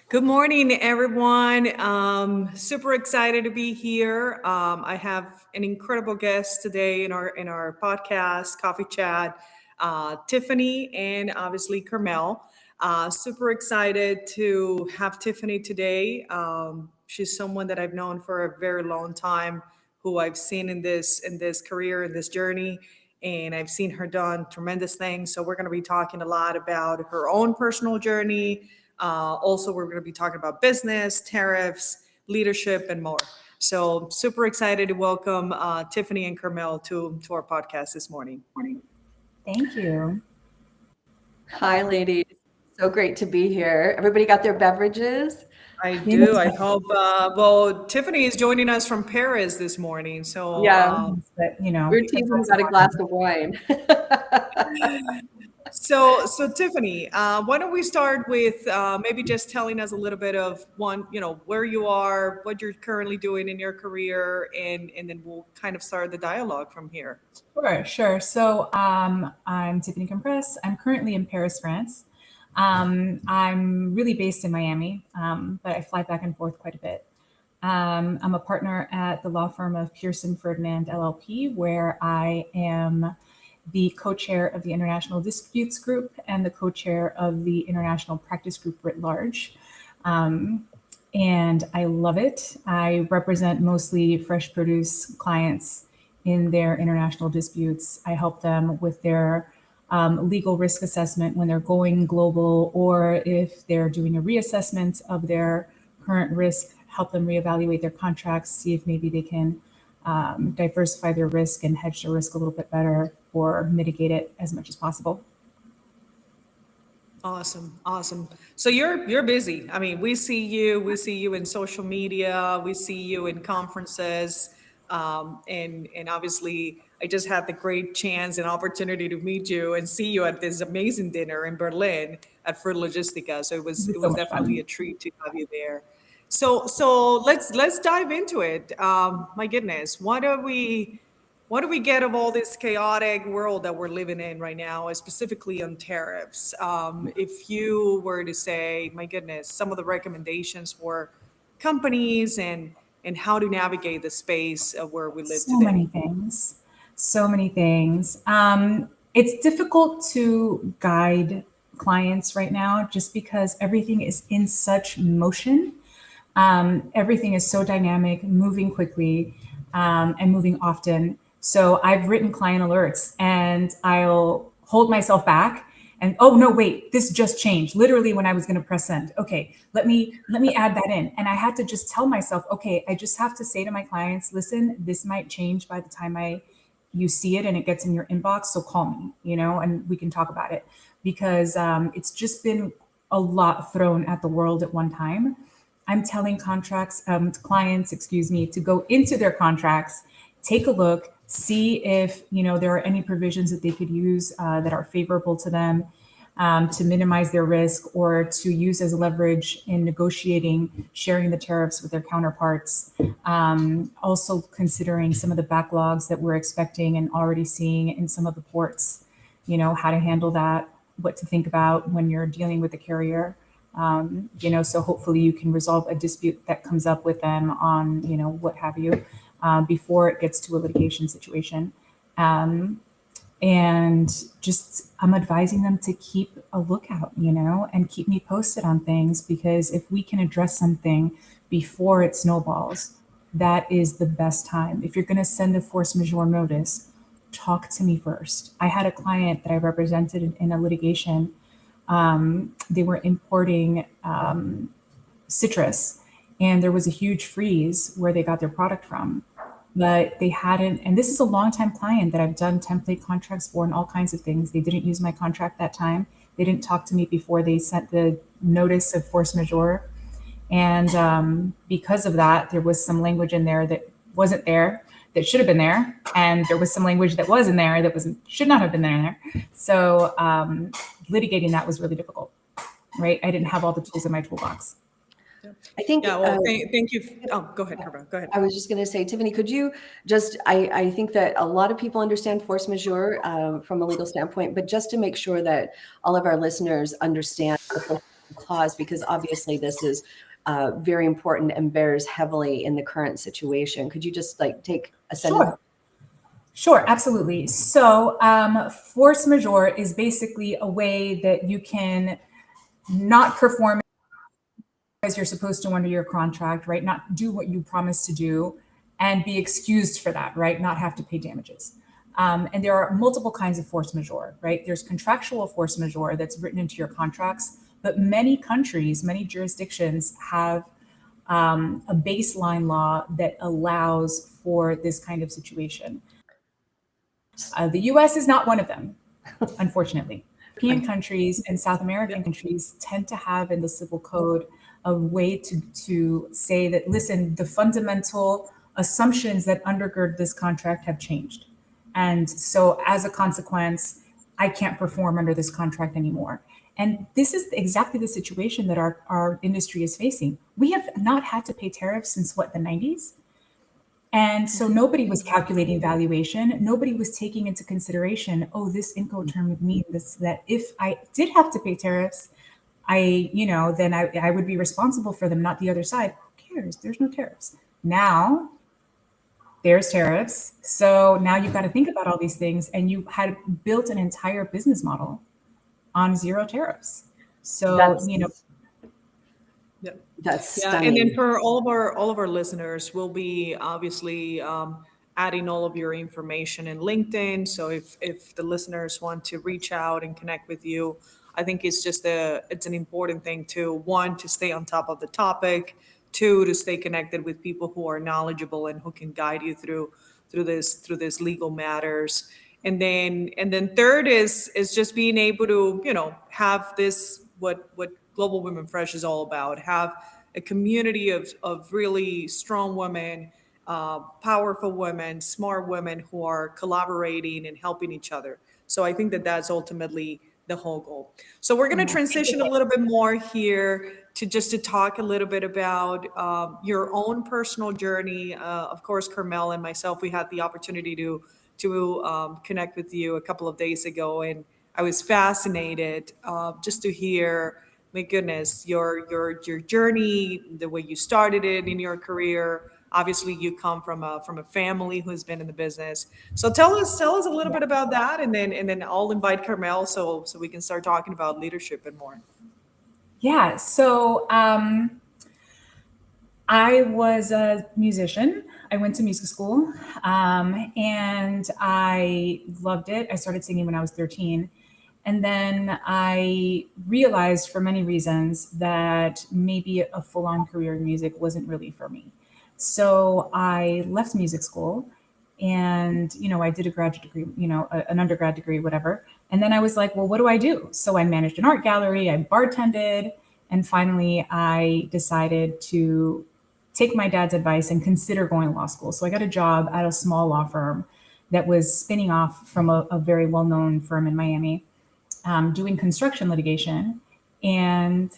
Good morning, everyone. Super excited to be here. I have an incredible guest today in our podcast, Coffee Chat, Tiffany and obviously Carmel. Super excited to have Tiffany today. She's someone that I've known for a very long time, who I've seen in this career, in this journey, and I've seen her done tremendous things. So we're going to be talking a lot about her own personal journey. Also, we're going to be talking about business, tariffs, leadership, and more. So, super excited to welcome Tiffany and Carmel to our podcast this morning. Thank you. Hi, ladies. So great to be here. Everybody got their beverages? I do. Yes, I hope. Well, Tiffany is joining us from Paris this morning. So, Yeah, but we're teasing about a glass of wine. so Tiffany, why don't we start with maybe just telling us a little bit of where you are, what you're currently doing in your career, and then we'll kind of start the dialogue from here. sure. So I'm Tiffany Compress. I'm currently in Paris, France. I'm really based in Miami, but I fly back and forth quite a bit. I'm a partner at the law firm of Pearson Ferdinand LLP, where I am the co-chair of the International Disputes Group and the co-chair of the International Practice Group writ large. Um, and I love it. I represent mostly fresh produce clients in their international disputes. I help them with their legal risk assessment when they're going global, or if they're doing a reassessment of their current risk, help them reevaluate their contracts, see if maybe they can diversify their risk and hedge their risk a little bit better or mitigate it as much as possible. Awesome, awesome. So you're busy. I mean, we see you in social media, we see you in conferences, and obviously, I just had the great chance and opportunity to meet you and see you at this amazing dinner in Berlin at Fruit Logistica. So it It was was it so was much definitely fun. a treat to have you there. So let's dive into it. My goodness, what do we get of all this chaotic world that we're living in right now, specifically on tariffs? If you were to say, my goodness, some of the recommendations for companies and how to navigate the space of where we live So many today. things. So many things. It's difficult to guide clients right now just because everything is in such motion. Everything is so dynamic, moving quickly, and moving often. So I've written client alerts and I'll hold myself back and oh no, wait, this just changed. Literally when I was going to press send. Okay, let me add that in. And I had to just tell myself, okay, I just have to say to my clients, listen, this might change by the time I you see it and it gets in your inbox. So call me, and we can talk about it because it's just been a lot thrown at the world at one time. I'm telling clients, excuse me, to go into their contracts, take a look, see if there are any provisions that they could use that are favorable to them to minimize their risk or to use as leverage in negotiating, sharing the tariffs with their counterparts. Also considering some of the backlogs that we're expecting and already seeing in some of the ports, how to handle that, what to think about when you're dealing with the carrier. So hopefully you can resolve a dispute that comes up with them on, what have you, before it gets to a litigation situation. Um, and just I'm advising them to keep a lookout, and keep me posted on things because if we can address something before it snowballs, that is the best time. If you're going to send a force majeure notice, talk to me first. I had a client that I represented in a litigation. They were importing citrus, and there was a huge freeze where they got their product from. But they hadn't, and this is a longtime client that I've done template contracts for and all kinds of things. They didn't use my contract that time. They didn't talk to me before they sent the notice of force majeure. And because of that, there was some language in there that wasn't there, that should have been there. And there was some language that was in there that wasn't, should not have been there. So litigating that was really difficult, right? I didn't have all the tools in my toolbox. I think Yeah, well, thank you. Oh, go ahead, Carmel. Go ahead. I was just going to say, Tiffany, could you just, I think that a lot of people understand force majeure from a legal standpoint, but just to make sure that all of our listeners understand clause, because obviously this is very important and bears heavily in the current situation. Could you just like take a sentence? Sure, absolutely. So, force majeure is basically a way that you can not perform as you're supposed to under your contract, right? Not do what you promised to do and be excused for that, right? Not have to pay damages. And there are multiple kinds of force majeure, right? There's contractual force majeure that's written into your contracts, but many countries, many jurisdictions have a baseline law that allows for this kind of situation. The US is not one of them, unfortunately. European countries and South American countries tend to have in the civil code a way to say that, listen, the fundamental assumptions that undergird this contract have changed. And so as a consequence, I can't perform under this contract anymore. And this is exactly the situation that our industry is facing. We have not had to pay tariffs since what, the 90s? And so nobody was calculating valuation. Nobody was taking into consideration, oh, this Incoterm means this, that if I did have to pay tariffs, then I would be responsible for them, not the other side. Who cares? There's no tariffs. Now there's tariffs. So now you've got to think about all these things, and you had built an entire business model on zero tariffs. So, That's stunning. And then stunning. for all of our listeners, we'll be obviously adding all of your information in LinkedIn. So if the listeners want to reach out and connect with you, I think it's an important thing to, one, to stay on top of the topic, two, to stay connected with people who are knowledgeable and who can guide you through this legal matters. And then third is just being able to, have this, what Global Women Fresh is all about, have a community of really strong women, powerful women, smart women who are collaborating and helping each other. So I think that that's ultimately the whole goal. So we're going to transition a little bit more here to talk a little bit about your own personal journey. Of course, Carmel and myself, we had the opportunity to connect with you a couple of days ago, and I was fascinated just to hear, my goodness, your journey, the way you started it in your career. Obviously, you come from a family who's been in the business. So tell us a little bit about that, and then I'll invite Carmel so we can start talking about leadership and more. Yeah. So I was a musician. I went to music school, and I loved it. I started singing when I was 13. And then I realized for many reasons that maybe a full-on career in music wasn't really for me. So I left music school, and, I did a graduate degree, an undergrad degree, whatever. And then I was like, well, what do I do? So I managed an art gallery, I bartended, and finally I decided to take my dad's advice and consider going to law school. So I got a job at a small law firm that was spinning off from a very well-known firm in Miami, doing construction litigation. And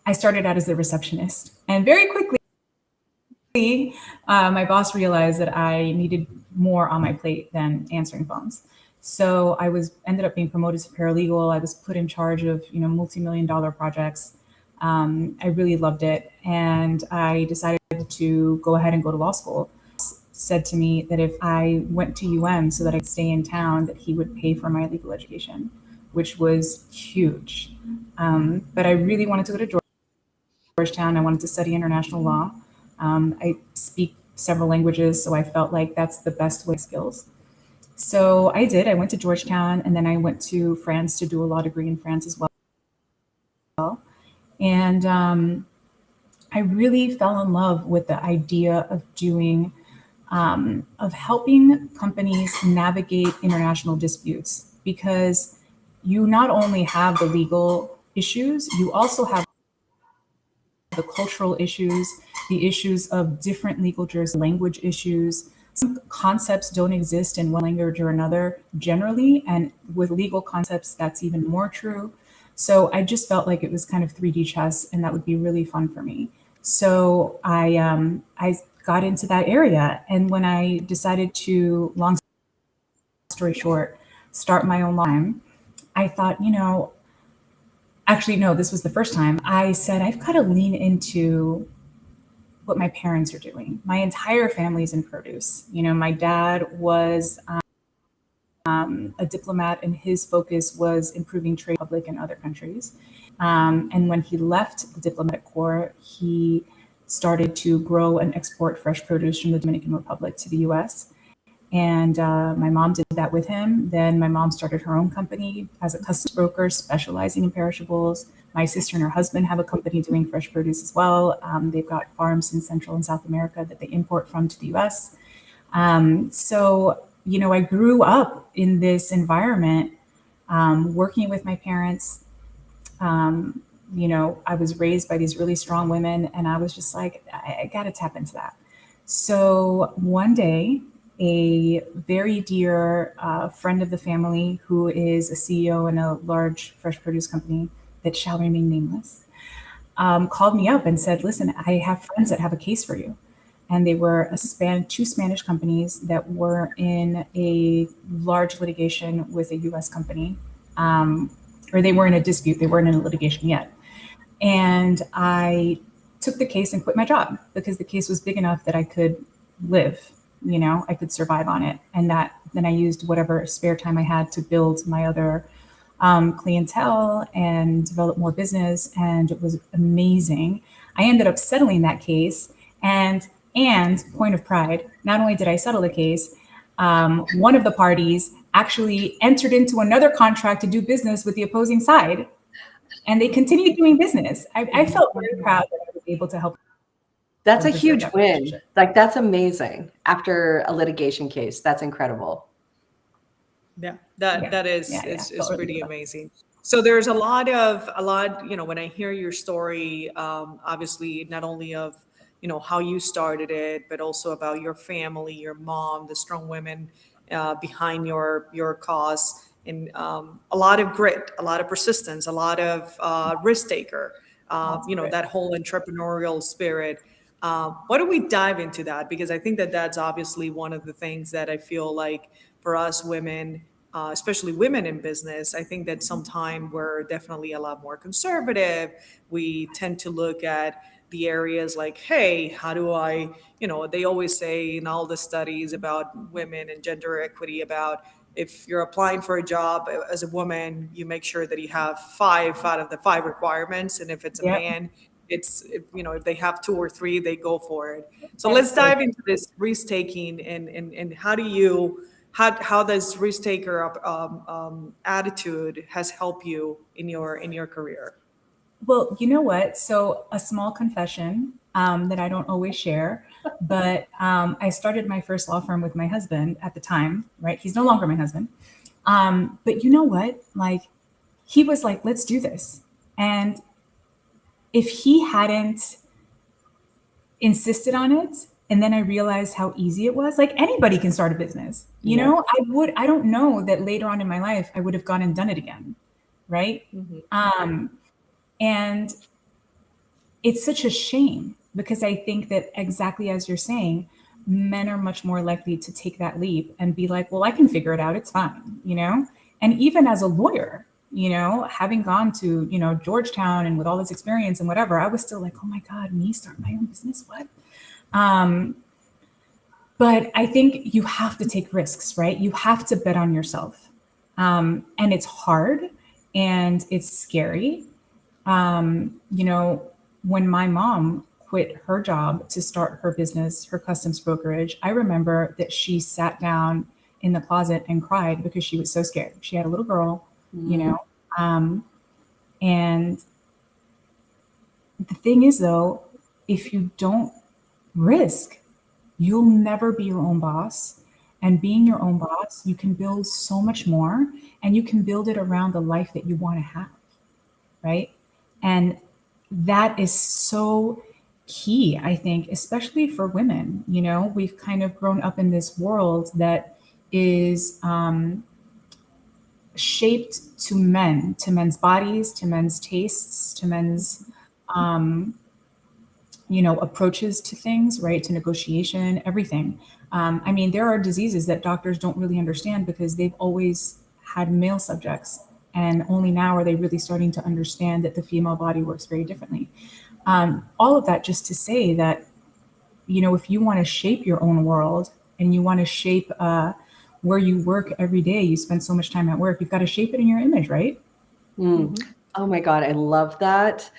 I started out as a receptionist. And very quickly, my boss realized that I needed more on my plate than answering phones. So I ended up being promoted to paralegal. I was put in charge of, multi-million-dollar projects. I really loved it. And I decided to go ahead and go to law school. Said to me that if I went to UM so that I could stay in town, that he would pay for my legal education, which was huge. But I really wanted to go to Georgetown. I wanted to study international law. I speak several languages, so I felt like that's the best way skills. So I did. I went to Georgetown, and then I went to France to do a law degree in France as well. And I really fell in love with the idea of of helping companies navigate international disputes, because you not only have the legal issues, you also have the cultural issues, the issues of different legal jurisdictions, language issues. Some concepts don't exist in one language or another generally, and with legal concepts, that's even more true. So I just felt like it was kind of 3D chess, and that would be really fun for me. So I got into that area, and when I decided to, long story short, start my own law firm, I thought, Actually, no, this was the first time I said, I've got to lean into what my parents are doing. My entire family's in produce. You know, my dad was a diplomat, and his focus was improving trade with public and other countries. And when he left the diplomatic corps, he started to grow and export fresh produce from the Dominican Republic to the US. And my mom did that with him. Then my mom started her own company as a customs broker specializing in perishables. My sister and her husband have a company doing fresh produce as well. They've got farms in Central and South America that they import from to the US. So, you know, I grew up in this environment, working with my parents. You know, I was raised by these really strong women, and I was just like, I got to tap into that. So one day, a very dear friend of the family, who is a CEO in a large fresh produce company that shall remain nameless, called me up and said, "Listen, I have friends that have a case for you." And they were two Spanish companies that were in a large litigation with a U.S. company, or they were in a dispute. They weren't in a litigation yet. And I took the case and quit my job because the case was big enough that I could live, you know, I could survive on it. And that then I used whatever spare time I had to build my other clientele and develop more business. And it was amazing. I ended up settling that case. And point of pride, not only did I settle the case, one of the parties actually entered into another contract to do business with the opposing side, and they continued doing business. I felt very proud that I was able to help That's a them preserve huge that win. relationship. Like, that's amazing after a litigation case. That's incredible. Yeah, Yeah, that yeah, yeah. is Felt really pretty good. amazing. So there's a lot, you know, when I hear your story, obviously not only of, you know, how you started it, but also about your family, your mom, the strong women behind your cause, and a lot of grit, a lot of persistence, a lot of risk taker, Lots you of know, grit. that whole entrepreneurial spirit. Why don't we dive into that? Because I think that that's obviously one of the things that I feel like for us women, especially women in business, I think that sometimes we're definitely a lot more conservative. We tend to look at the areas like, hey, how do I, you know, they always say in all the studies about women and gender equity about if you're applying for a job as a woman, you make sure that you have 5 out of the 5 requirements. And if it's a Yep. man, you know, if they have 2 or 3, they go for it. So That is let's so dive into this risk taking, and how does risk taker attitude has helped you in your career? Well, you know what? So, a small confession that I don't always share, but I started my first law firm with my husband at the time, right? He's no longer my husband. But you know what? Like, he was like, let's do this. And if he hadn't insisted on it, and then I realized how easy it was, like anybody can start a business, you Yeah. know, I don't know that later on in my life, I would have gone and done it again. Right. Mhm. And it's such a shame because I think that exactly as you're saying, men are much more likely to take that leap and be like, well, I can figure it out. It's fine, you know? And even as a lawyer, you know, having gone to, you know, Georgetown and with all this experience and whatever, I was still like, oh my God, me start my own business? What? Um, but I think you have to take risks, right? You have to bet on yourself. And it's hard and it's scary. You know, when my mom quit her job to start her business, her customs brokerage, I remember that she sat down in the closet and cried because she was so scared. She had a little girl, you Mm. know. And the thing is, though, if you don't risk, you'll never be your own boss. And being your own boss, you can build so much more and you can build it around the life that you want to have, right? And that is so key, I think, especially for women. You know, we've kind of grown up in this world that is shaped to men, to men's bodies, to men's tastes, to men's, you know, approaches to things, right? To negotiation, everything. I mean, there are diseases that doctors don't really understand because they've always had male subjects And only now are they really starting to understand that the female body works very differently. All of that just to say that, if you want to shape your own world and you want to shape where you work every day, you spend so much time at work, you've got to shape it in your image, right? Mm. Oh my God, I love that.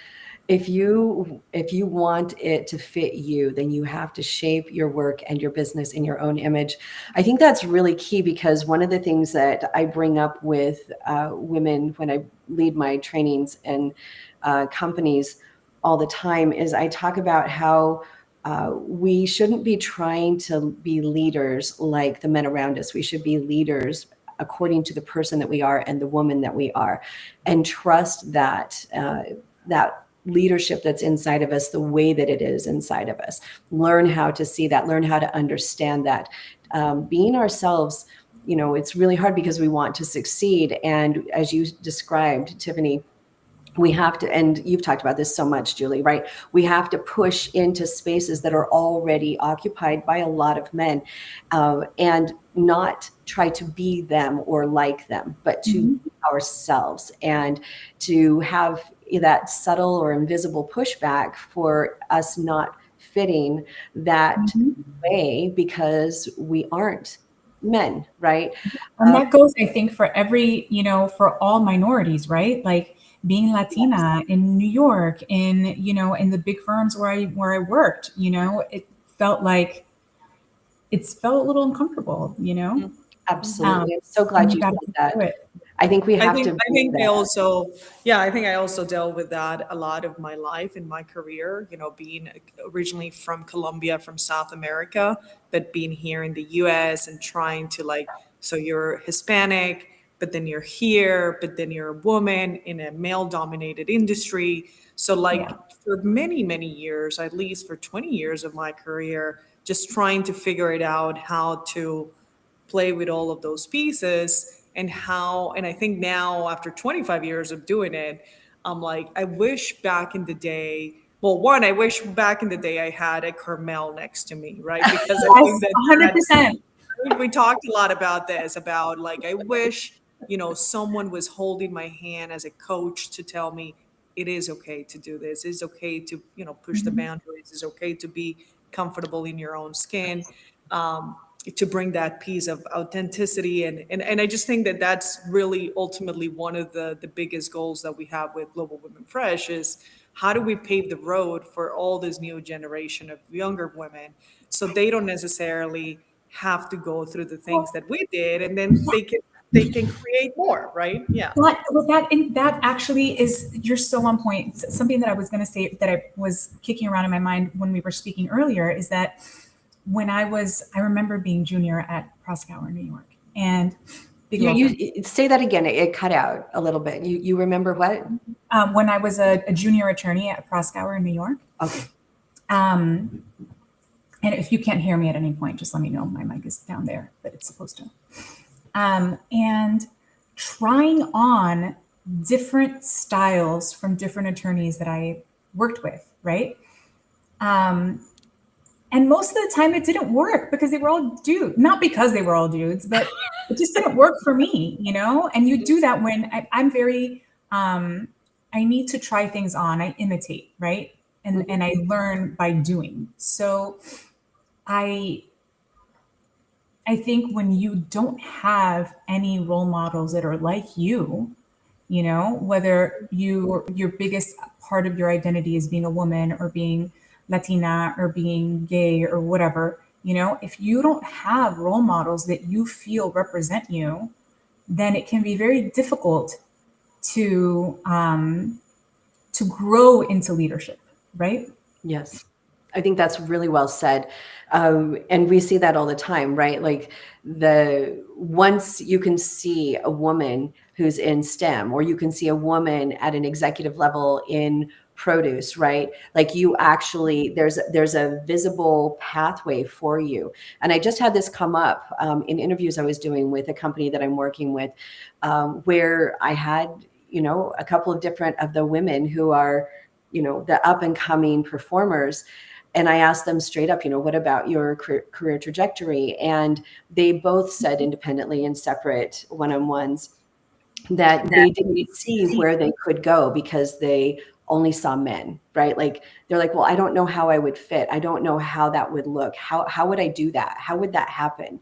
If you want it to fit you, then you have to shape your work and your business in your own image. I think that's really key, because one of the things that I bring up with women when I lead my trainings and companies all the time is I talk about how we shouldn't be trying to be leaders like the men around us. We should be leaders according to the person that we are and the woman that we are, and trust that leadership that's inside of us the way that it is inside of us. Learn how to see that, learn how to understand that. Being ourselves, it's really hard because we want to succeed. And as you described, Tiffany, we have to, and you've talked about this so much, Julie, right? We have to push into spaces that are already occupied by a lot of men, and not try to be them or like them, but to be ourselves, and to have that subtle or invisible pushback for us not fitting that way because we aren't men, right? And that goes, I think, for every, for all minorities, right? Like being Latina in New York, in the big firms where I worked, it's felt a little uncomfortable. Absolutely. I'm so glad And you you got to said get through that. it. I think we I have think to I bring think I that. also yeah, I think I also dealt with that a lot of my life in my career, being originally from Colombia, from South America, but being here in the US and trying to so you're Hispanic, but then you're here, but then you're a woman in a male dominated industry. So Yeah. for many, many years, at least for 20 years of my career, just trying to figure it out how to play with all of those pieces and I think now after 25 years of doing it, I'm like, I wish back in the day, well, one, I wish back in the day I had a Carmel next to me, right? Because I think Yes, that 100%. we talked a lot about this, about I wish, someone was holding my hand as a coach to tell me it is okay to do this. It's okay to, push the boundaries. It's okay to be comfortable in your own skin. To bring that piece of authenticity and I just think that that's really ultimately one of the biggest goals that we have with Global Women Fresh is how do we pave the road for all this new generation of younger women so they don't necessarily have to go through the things that we did and then they can create more, right? Yeah. That actually is, you're so on point. Something that I was going to say that I was kicking around in my mind when we were speaking earlier is that I remember being junior at Proskauer, New York, and big law firm. You say that again. It cut out a little bit. You remember what? When I was a junior attorney at Proskauer in New York. Okay. And if you can't hear me at any point, just let me know. My mic is down there, but it's supposed to. And trying on different styles from different attorneys that I worked with, right? And most of the time it didn't work because they were all dudes. Not because they were all dudes, but it just didn't work for me. And you do that when I'm very, I need to try things on. I imitate, right? And I learn by doing. So I think when you don't have any role models that are like whether your biggest part of your identity is being a woman or being Latina or being gay or whatever, if you don't have role models that you feel represent you, then it can be very difficult to grow into leadership, right? Yes. I think that's really well said. And we see that all the time, right? Like once you can see a woman who's in STEM, or you can see a woman at an executive level in produce, right? Like there's a visible pathway for you. And I just had this come up in interviews I was doing with a company that I'm working with, where I had, a couple of different of the women who are, the up and coming performers. And I asked them straight up, what about your career trajectory? And they both said independently in separate one-on-ones, that they didn't see where they could go because they only saw men, right? Like they're like, well, I don't know how I would fit. I don't know how that would look. How would I do that? How would that happen?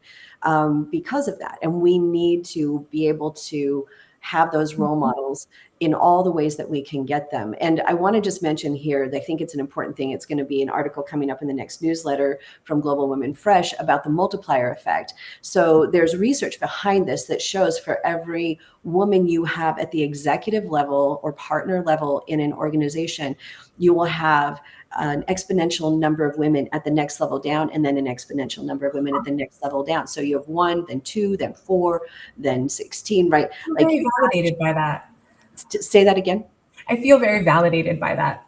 Because of that. And we need to be able to have those role models in all the ways that we can get them. And I want to just mention here that I think it's an important thing. It's going to be an article coming up in the next newsletter from Global Women Fresh about the multiplier effect. So there's research behind this that shows for every woman you have at the executive level or partner level in an organization, you will have an exponential number of women at the next level down, and then an exponential number of women at the next level down. So you have 1, then 2, then 4, then 16, right? I'm Like, very validated by that. say that again. I feel very validated by that.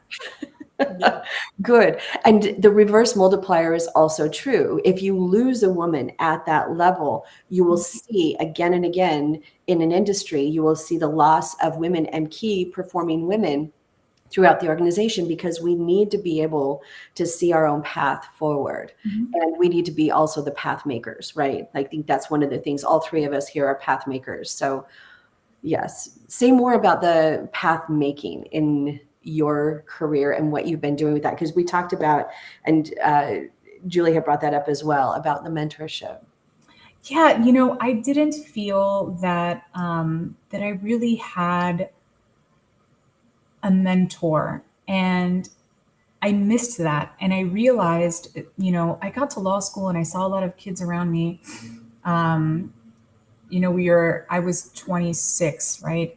Yeah. Good. And the reverse multiplier is also true. If you lose a woman at that level, you will see again and again in an industry, you will see the loss of women and key performing women throughout the organization, because we need to be able to see our own path forward. And we need to be also the path makers, right? I think that's one of the things. All three of us here are path makers. So yes, say more about the path making in your career and what you've been doing with that, because we talked about, and Julie had brought that up as well, about the mentorship. Yeah, I didn't feel that that I really had a mentor, and I missed that. And I realized, I got to law school and I saw a lot of kids around me. Um, I was 26, right?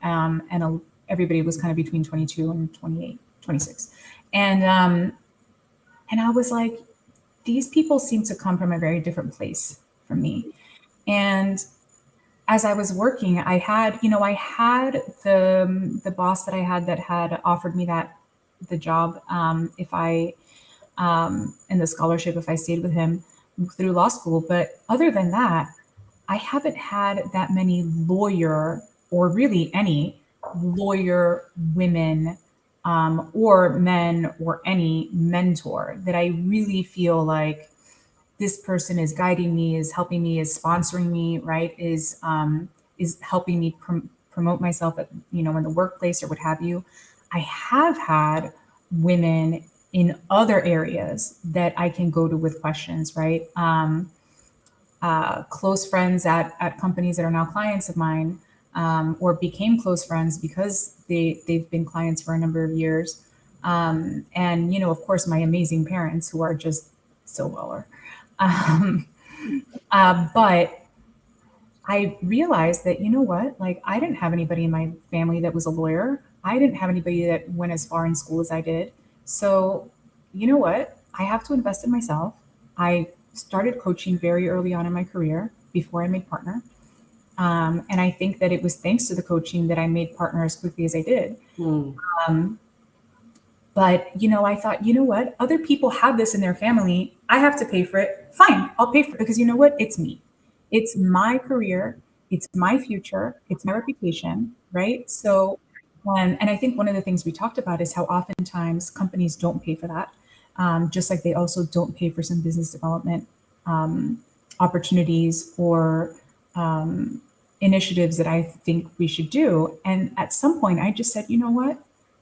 Everybody was kind of between 22 and 28, 26. And I was like, these people seem to come from a very different place from me. And as I was working, I had the boss that I had that had offered me the job, if I and the scholarship if I stayed with him through law school. But other than that, I haven't had that many lawyer, or really any lawyer women, or men, or any mentor that I really feel like this person is guiding me, is helping me, is sponsoring me, right? Is helping me promote myself at, in the workplace or what have you. I have had women in other areas that I can go to with questions, right? Close friends at companies that are now clients of mine, or became close friends because they've been clients for a number of years. And, of course, my amazing parents who are just so baller. Um, but I realized that, what, like, I didn't have anybody in my family that was a lawyer. I didn't have anybody that went as far in school as I did. So, what? I have to invest in myself. I started coaching very early on in my career before I made partner. And I think that it was thanks to the coaching that I made partner as quickly as I did. Um, but, I thought, what? Other people have this in their family. I have to pay for it. Fine, I'll pay for it, because you know what? It's me. It's my career. It's my future. It's my reputation, right? So, and I think one of the things we talked about is how oftentimes companies don't pay for that. Just like they also don't pay for some business development opportunities, or initiatives that I think we should do. And at some point, I just said, you know what?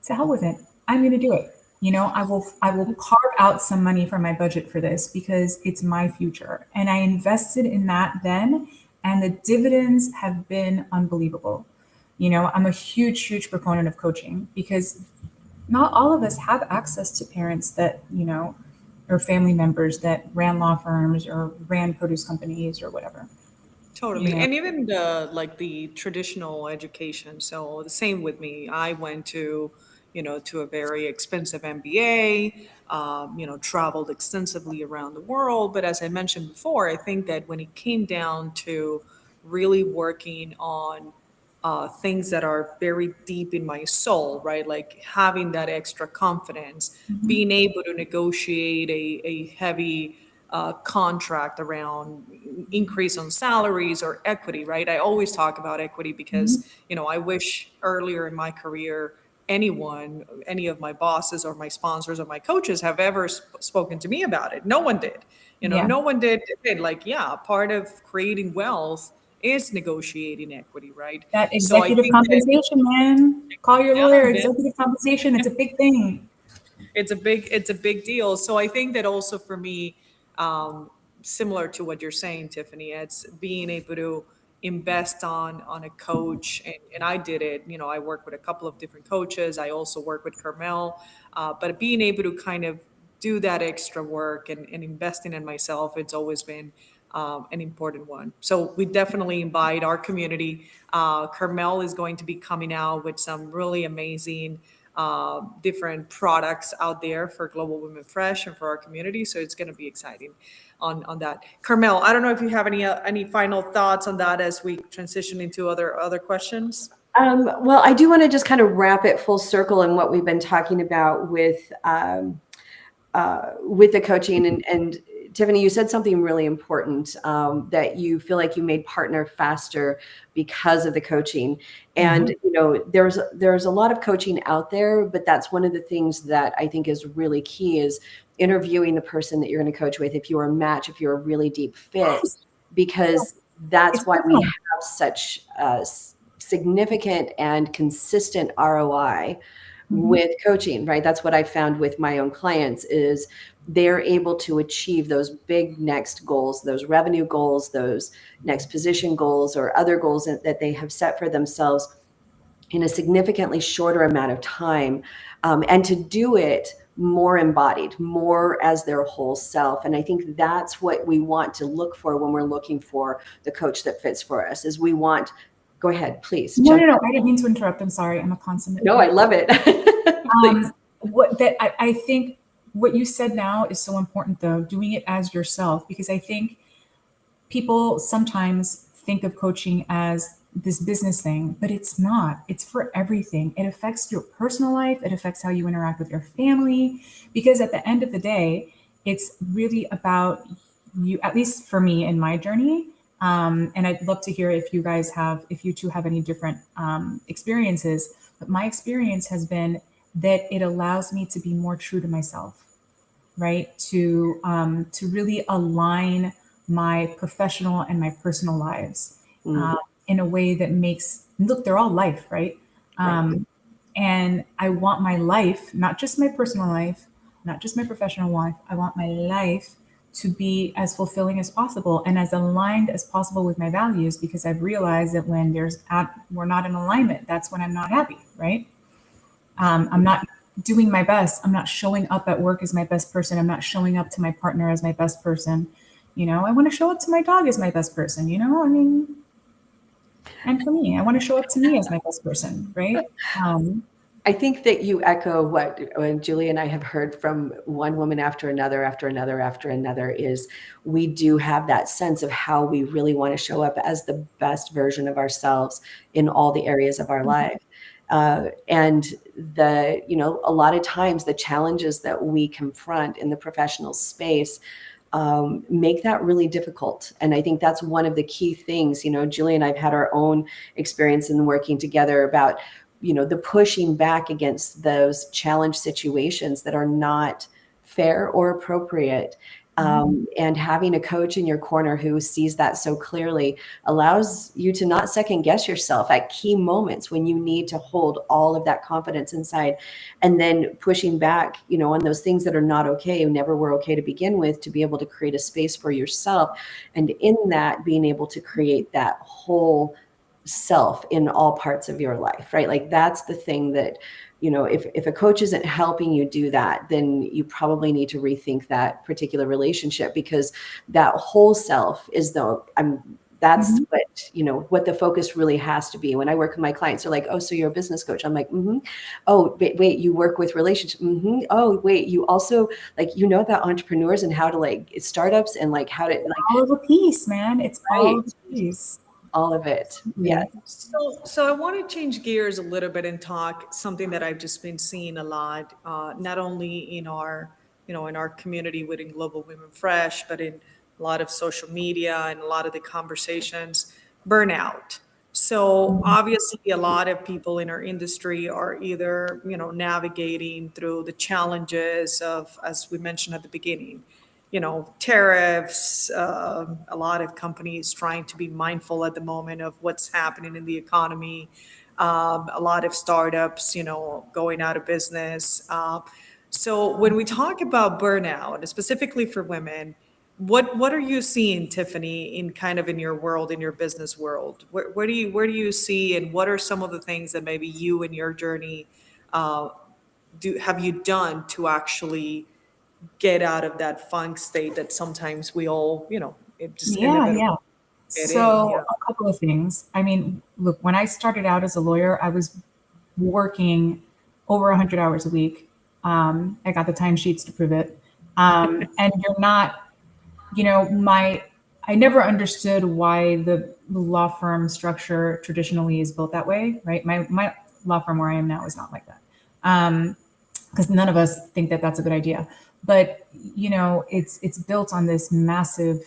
To hell with it. I'm going to do it. I will carve out some money from my budget for this because it's my future. And I invested in that then, and the dividends have been unbelievable. I'm a huge, huge proponent of coaching, because not all of us have access to parents that, or family members that ran law firms or ran produce companies or whatever. Totally. And even the traditional education. So the same with me. I went to a very expensive MBA, traveled extensively around the world. But as I mentioned before, I think that when it came down to really working on things that are very deep in my soul, right? Like having that extra confidence, Mhm. being able to negotiate a heavy contract around increase on salaries or equity, right? I always talk about equity Mhm. because, I wish earlier in my career, any of my bosses or my sponsors or my coaches have ever spoken to me about it. No one did. Yeah. No one did. Like, yeah, part of creating wealth is negotiating equity, right? That So I executive think that, compensation, man. Call your yeah, lawyer. man, Executive compensation. It's a big thing. it's a big deal. So I think that also for me, um, similar to what you're saying, Tiffany, it's being able to invest on a coach, and I did it. I work with a couple of different coaches. I also work with Carmel, but being able to kind of do that extra work and investing in myself, it's always been an important one. So we definitely invite our community. Carmel is going to be coming out with some really amazing different products out there for Global Women Fresh and for our community. So it's going to be exciting on that. Carmel, I don't know if you have any final thoughts on that as we transition into other questions. Well, I do want to just kind of wrap it full circle in what we've been talking about with the coaching. And Tiffany, you said something really important, that you feel like you made partner faster because of the coaching. And there's a lot of coaching out there, but that's one of the things that I think is really key is interviewing the person that you're going to coach with, if you're a match, if you're a really deep fit, because It's that's why we personal. have such significant and consistent ROI Mhm. with coaching, right? That's what I found with my own clients is they're able to achieve those big next goals, those revenue goals, those next position goals, or other goals that they have set for themselves in a significantly shorter amount of time, and to do it more embodied, more as their whole self. And I think that's what we want to look for when we're looking for the coach that fits for us. Is we want, go ahead, please No, jump. no, no. I didn't mean to interrupt. I'm sorry. I'm a consummate No, I interrupter. love it. Please. What that I think what you said now is so important though, doing it as yourself, because I think people sometimes think of coaching as this business thing, but it's not. It's for everything. It affects your personal life, it affects how you interact with your family, because at the end of the day, it's really about you, at least for me in my journey. And I'd love to hear if you guys have, if you two have any different experiences. But my experience has been that it allows me to be more true to myself, right? To really align my professional and my personal lives Mm, in a way that makes look. They're all life, right? right. And I want my life, not just my personal life, not just my professional life. I want my life to be as fulfilling as possible and as aligned as possible with my values, because I've realized that when we're not in alignment, that's when I'm not happy, right? I'm not doing my best. I'm not showing up at work as my best person. I'm not showing up to my partner as my best person. I want to show up to my dog as my best person. I mean, and for me, I want to show up to me as my best person, right? I think that you echo what when Julie and I have heard from one woman after another is we do have that sense of how we really want to show up as the best version of ourselves in all the areas of our life. And a lot of times the challenges that we confront in the professional space make that really difficult. And I think that's one of the key things. Julie and I've had our own experience in working together about, the pushing back against those challenge situations that are not fair or appropriate. And having a coach in your corner who sees that so clearly allows you to not second guess yourself at key moments when you need to hold all of that confidence inside, and then pushing back, on those things that are not okay, never were okay to begin with, to be able to create a space for yourself. And in that, being able to create that whole self in all parts of your life, right? Like that's the thing that, if a coach isn't helping you do that, then you probably need to rethink that particular relationship, because that whole self is that's Mhm. what the focus really has to be. When I work with my clients, they're like, oh, so you're a business coach. I'm like, mm-hmm. Oh, wait, you work with relationships. Mm-hmm. Oh, wait, you also about entrepreneurs and how to startups and how to All of a piece, man. It's all right, of a piece. all of it. Yeah. Absolutely. So I want to change gears a little bit and talk something that I've just been seeing a lot, not only in our community within Global Women Fresh, but in a lot of social media and a lot of the conversations, burnout. So obviously, a lot of people in our industry are either navigating through the challenges of, as we mentioned at the beginning, tariffs, a lot of companies trying to be mindful at the moment of what's happening in the economy, a lot of startups, going out of business. So when we talk about burnout, specifically for women, what are you seeing, Tiffany, in kind of in your world, in your business world? Where do you see, and what are some of the things that maybe you in your journey uh, have you done to actually get out of that funk state that sometimes we all, it just Yeah, inevitably yeah. get in. So Yeah. a couple of things. I mean, look, when I started out as a lawyer, I was working over 100 hours a week. I got the timesheets to prove it. And you're not, my I never understood why the law firm structure traditionally is built that way, right? My law firm where I am now is not like that. Because none of us think that that's a good idea. But it's built on this massive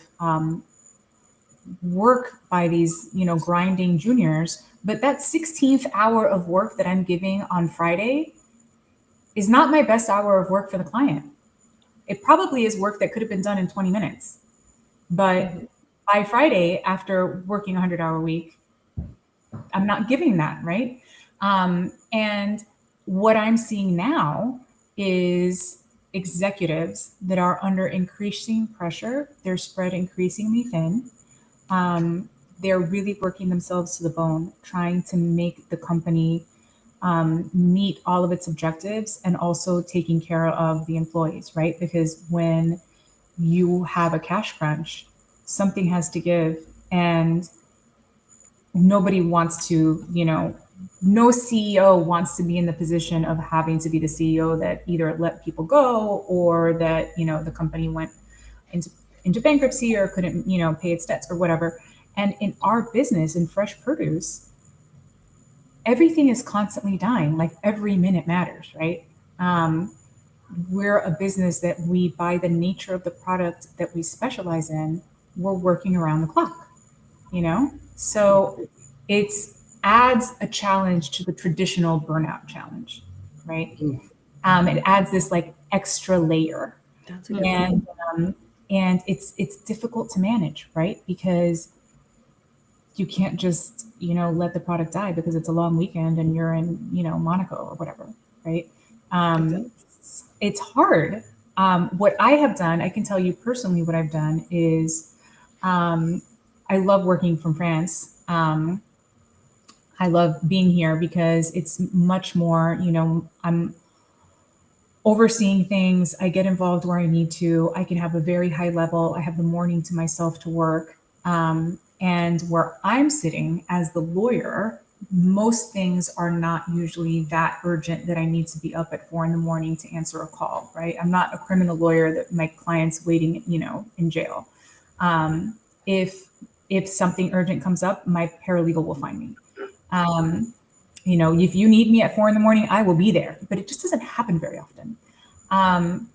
work by these grinding juniors. But that 16th hour of work that I'm giving on Friday is not my best hour of work for the client. It probably is work that could have been done in 20 minutes. But Mhm. by Friday, after working a 100-hour week, I'm not giving that, right? And what I'm seeing now is executives that are under increasing pressure. They're spread increasingly thin. Um, they're really working themselves to the bone, trying to make the company meet all of its objectives and also taking care of the employees, right? Because when you have a cash crunch, something has to give. And nobody wants to, no CEO wants to be in the position of having to be the CEO that either let people go or that, the company went into into bankruptcy or couldn't, pay its debts or whatever. And in our business in fresh produce, everything is constantly dying. Like every minute matters, right? Um, we're a business that we, by the nature of the product that we specialize in, we're working around the clock, So it's adds a challenge to the traditional burnout challenge, right? Mm, It adds this like extra layer, that's a good point. and um, and it's difficult to manage, right? Because you can't just let the product die because it's a long weekend and you're in Monaco or whatever, right? Exactly. Um, it's hard. What I have done, I can tell you personally, what I've done is um, I love working from France. I love being here because it's much more, I'm overseeing things. I get involved where I need to. I can have a very high level. I have the morning to myself to work. And where I'm sitting as the lawyer, most things are not usually that urgent that I need to be up at 4 in the morning to answer a call, right? I'm not a criminal lawyer that my client's waiting, in jail. Um, if if something urgent comes up, my paralegal will find me. Um, if you need me at 4 in the morning, I will be there, but it just doesn't happen very often. Um,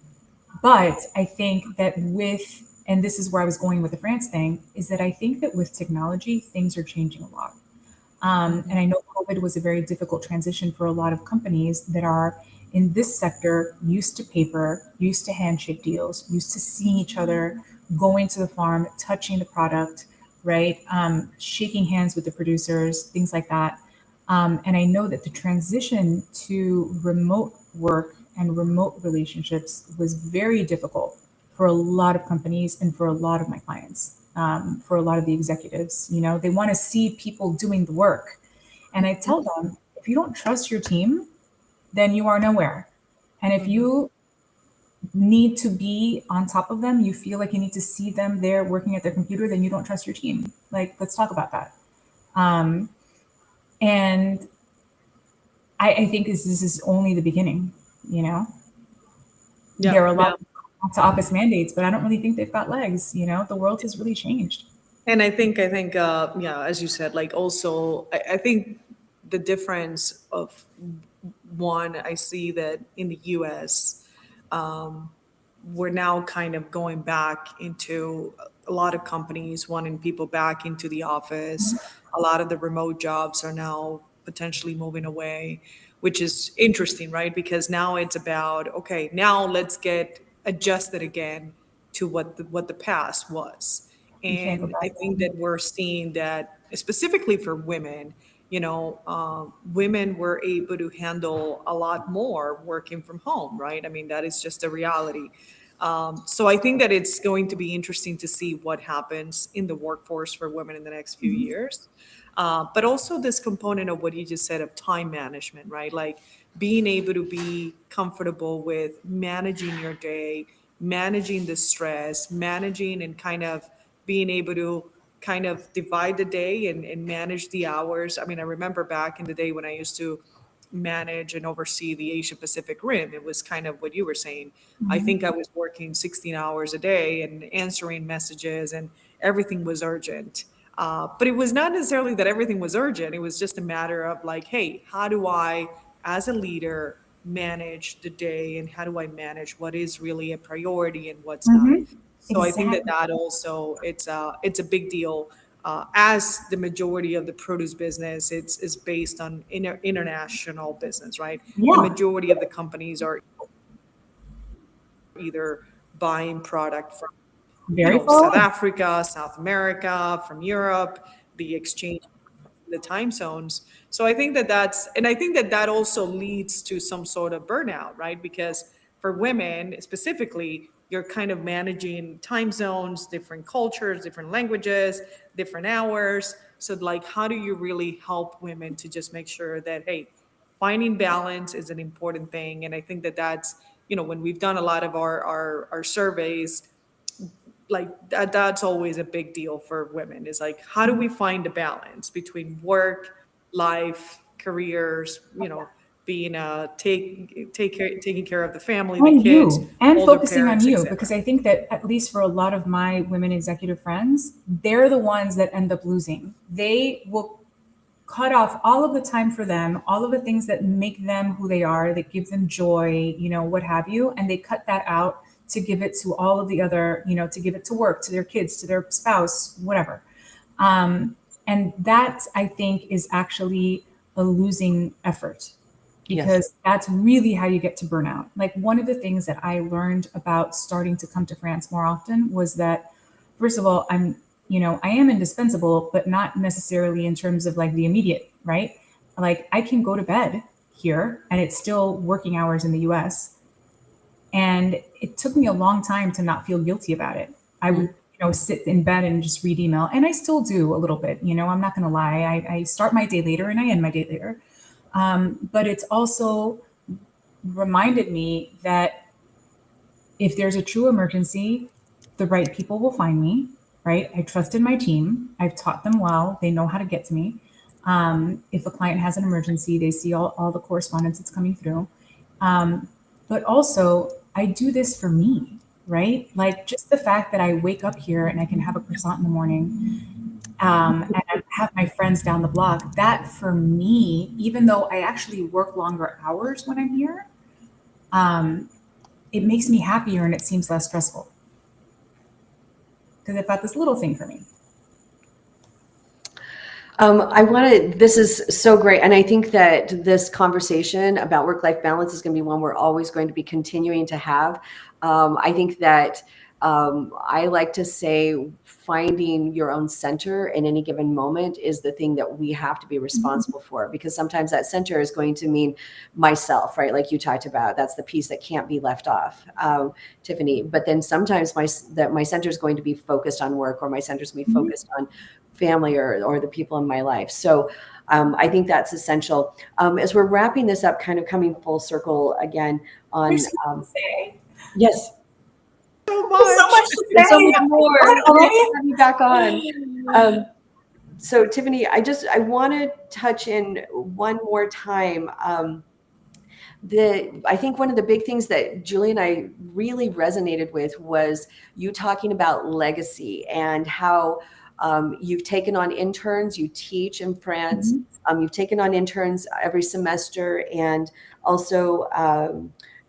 but I think that and this is where I was going with the France thing, is that I think that with technology, things are changing a lot. And I know COVID was a very difficult transition for a lot of companies that are in this sector, used to paper, used to handshake deals, used to seeing each other, going to the farm, touching the product, right? Shaking hands with the producers, things like that. And I know that the transition to remote work and remote relationships was very difficult for a lot of companies and for a lot of my clients, for a lot of the executives. They want to see people doing the work. And I tell them, if you don't trust your team, then you are nowhere. And if Mhm. you need to be on top of them, you feel like you need to see them there working at their computer, then you don't trust your team. Like, let's talk about that. Um, and I think this is only the beginning. You know, Yeah, there are a lot yeah. of to office mandates, but I don't really think they've got legs. The world has really changed. And I think, yeah, as you said, like also, I think the difference of one, I see that in the US, we're now kind of going back into a lot of companies wanting people back into the office. A lot of the remote jobs are now potentially moving away, which is interesting, right? Because now it's about, okay, now let's get adjusted again to what the past was. You can't go And I back. think that we're seeing that specifically for women, women were able to handle a lot more working from home, right? I mean, that is just a reality. So I think that it's going to be interesting to see what happens in the workforce for women in the next few Mhm. years. But also this component of what you just said of time management, right? Like being able to be comfortable with managing your day, managing the stress, managing and kind of being able to kind of divide the day and manage the hours. I mean, I remember back in the day when I used to manage and oversee the Asia Pacific Rim, it was kind of what you were saying. I Mhm. think I was working 16 hours a day and answering messages, and everything was urgent. But it was not necessarily that everything was urgent. It was just a matter of like, hey, how do I, as a leader, manage the day, and how do I manage what is really a priority and what's not? Mhm. So I think that Exactly. that also it's a big deal. As the majority of the produce business, it's is based on international business, right? The Yeah. majority of the companies are either buying product from Very far South away. Africa, South America, from Europe, the exchange, the time zones. So I think that and I think that that also leads to some sort of burnout, right? Because for women specifically, you're kind of managing time zones, different cultures, different languages, different hours. So like, how do you really help women to just make sure that, hey, finding balance is an important thing. And I think that that's, when we've done a lot of our surveys, like that's always a big deal for women, is like, how do we find a balance between work, life, careers, being taking care of the family, the And kids, you, and older focusing on parents, you, etc. because I think that at least for a lot of my women executive friends, they're the ones that end up losing. They will cut off all of the time for them, all of the things that make them who they are, that give them joy, what have you, and they cut that out to give it to all of the other, to give it to work, to their kids, to their spouse, whatever. And that, I think, is actually a losing effort, Yes. because that's really how you get to burnout. Like, one of the things that I learned about starting to come to France more often was that, first of all, I am indispensable, but not necessarily in terms of like the immediate, right? Like, I can go to bed here and it's still working hours in the US. And it took me a long time to not feel guilty about it. I would, sit in bed and just read email. And I still do a little bit, I'm not going to lie. I start my day later and I end my day later. But it's also reminded me that if there's a true emergency, the right people will find me, right? I trust in my team. I've taught them well. They know how to get to me. If a client has an emergency, they see all the correspondence that's coming through. Um, but also, I do this for me, right? Like, just the fact that I wake up here and I can have a croissant in the morning, and I have my friends down the block, that for me, even though I actually work longer hours when I'm here, um, it makes me happier and it seems less stressful because I've got this little thing for me. This is so great. And I think that this conversation about work-life balance is going to be one we're always going to be continuing to have. I think that I like to say finding your own center in any given moment is the thing that we have to be responsible for, because sometimes that center is going to mean myself, right? Like you talked about, that's the piece that can't be left off, Tiffany. But then sometimes my center is going to be focused on work, or my center is going to be focused on family or the people in my life. So I think that's essential. As we're wrapping this up, kind of coming full circle again on, There's so much to say. yes, So There's so much. much to there's so say. much Oh my more. God, We have to already? have you back on. So Tiffany, I want to touch in one more time. I think one of the big things that Julie and I really resonated with was you talking about legacy and how you've taken on interns, you teach in France, Mhm. you've taken on interns every semester, and also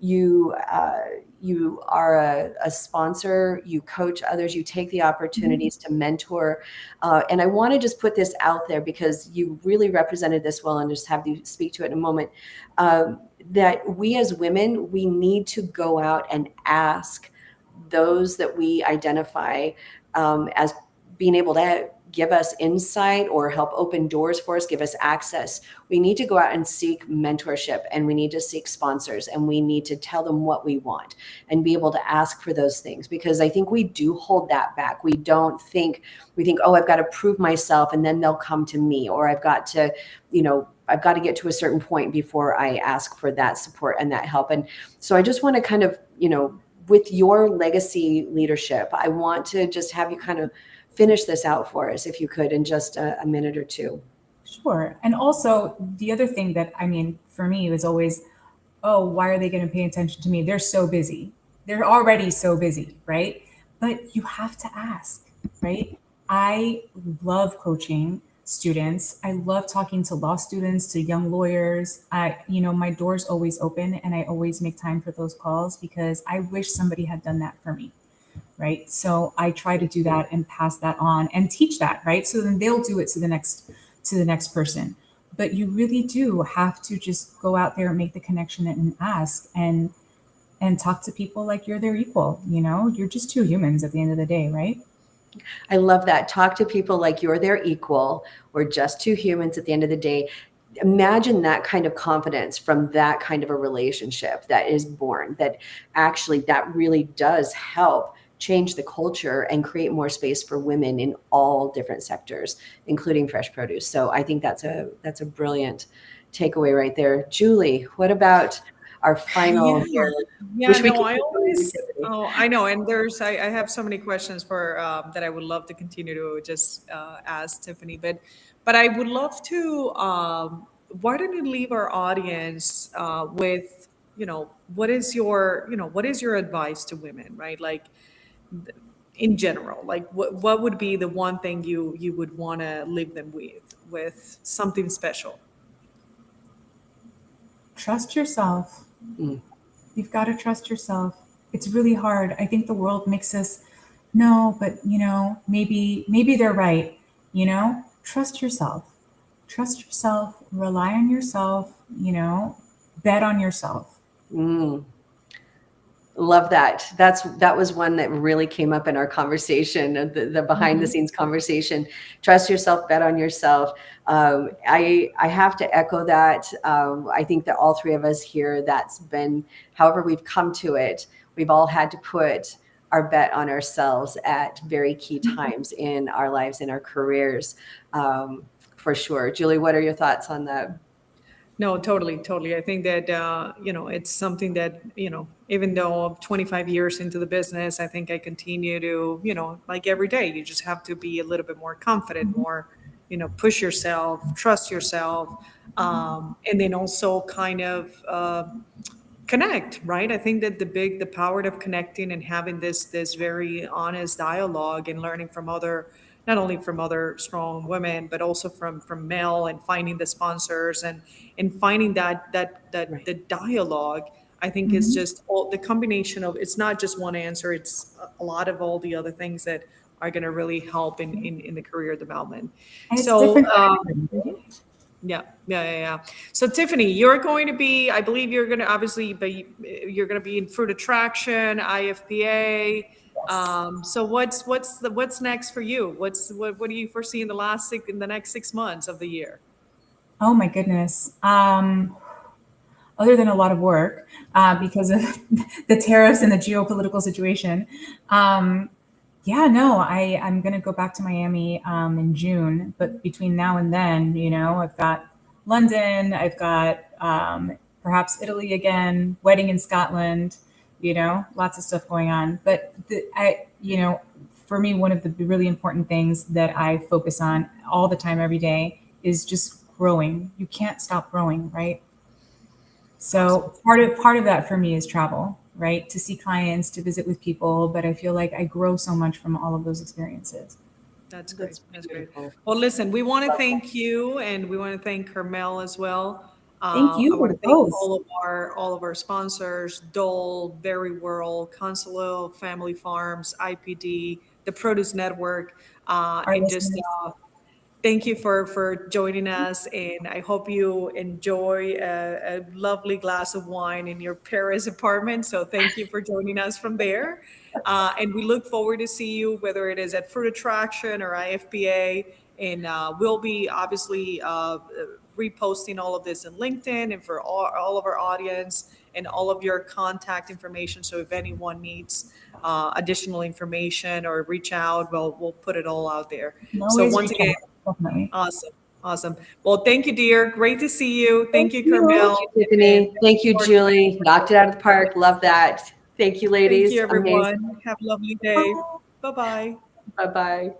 you are a sponsor, you coach others, you take the opportunities to mentor. And I want to just put this out there because you really represented this well, and just have you speak to it in a moment. That we as women, we need to go out and ask those that we identify as being able to give us insight or help open doors for us, give us access. We need to go out and seek mentorship, and we need to seek sponsors, and we need to tell them what we want and be able to ask for those things, because I think we do hold that back. We think, oh, I've got to prove myself and then they'll come to me, or I've got to get to a certain point before I ask for that support and that help. And so I just want to kind of, with your legacy leadership, I want to just have you kind of finish this out for us, if you could, in just a minute or two. Sure. And also, the other thing that, I mean, for me was always, oh, why are they going to pay attention to me? They're so busy. They're already so busy, right? But you have to ask, right? I love coaching students. I love talking to law students, to young lawyers. My door's always open, and I always make time for those calls because I wish somebody had done that for me, right? So I try to do that and pass that on and teach that, right? So then they'll do it to the next person. But you really do have to just go out there and make the connection and ask and talk to people like you're their equal. You're just two humans at the end of the day, right? I love that. Talk to people like you're their equal. We're just two humans at the end of the day. Imagine that kind of confidence from that kind of a relationship that is born, that actually that really does help change the culture and create more space for women in all different sectors, including fresh produce. So I think that's a brilliant takeaway right there. Julie, what about our Yeah, final here? yeah, Wish we no, could I keep going, always, Tiffany. oh, I know, and I have so many questions for that I would love to continue to just ask Tiffany, but I would love to. Why don't you leave our audience with, what is your advice to women, right? Like in general, like what would be the one thing you would want to leave them with something special? Trust yourself. Mm. You've got to trust yourself. It's really hard. I think the world makes us, no, but maybe they're right. Trust yourself. Trust yourself, rely on yourself, bet on yourself. Mm. Love that. That was one that really came up in our conversation, the behind the Mhm. scenes conversation. Trust yourself, bet on yourself. I have to echo that. I think that all three of us here, that's been, however we've come to it, we've all had to put our bet on ourselves at very key times in our lives, in our careers, for sure. Julie, what are your thoughts on that? No, totally, totally. I think that it's something that even though I'm 25 years into the business, I think I continue to like every day, you just have to be a little bit more confident, more push yourself, trust yourself, and then also kind of connect, right? I think that the power of connecting and having this very honest dialogue and learning from other, not only from other strong women but also from male, and finding the sponsors and finding that Right. the dialogue, I think, is Mhm. just all the combination of, it's not just one answer, it's a lot of all the other things that are going to really help in the career development. And it's So different for everybody, right? yeah, yeah, yeah, yeah. So Tiffany, you're going to be, I believe you're going to obviously be, you're going to be in fruit attraction, IFPA. Yes. So what's next for you? What do you foresee in the next 6 months of the year? Oh my goodness. Other than a lot of work because of the tariffs and the geopolitical situation. Um, yeah, no, I'm going to go back to Miami in June. But between now and then, I've got London, I've got perhaps Italy again, wedding in Scotland, lots of stuff going on. But for me, one of the really important things that I focus on all the time, every day, is just growing. You can't stop growing, right? Awesome. So part of that for me is travel, right? To see clients, to visit with people, but I feel like I grow so much from all of those experiences. That's great. That's That's great. beautiful. Well, listen, we want to Love that. thank you, and we want to thank Carmel as well. Thank I want you to thank both. all of our sponsors: Dole, Berry World, Consuelo Family Farms, IPD, the Produce Network, Our and just listeners. Thank you for joining us, and I hope you enjoy a lovely glass of wine in your Paris apartment. So thank you for joining us from there, and we look forward to see you, whether it is at Fruit Attraction or IFPA, and we'll be obviously reposting all of this in LinkedIn and for all of our audience and all of your contact information. So if anyone needs additional information or reach out, we'll put it all out there. No So worries, once again, definitely. awesome. Awesome. Well, thank you, dear. Great to see you. Thank you, you. Carmel. Thank you, Tiffany. Thank you, Julie. Knocked it out of the park. Love that. Thank you, Thank ladies. you, Amazing. everyone. Have a lovely day. Bye bye. Bye-bye.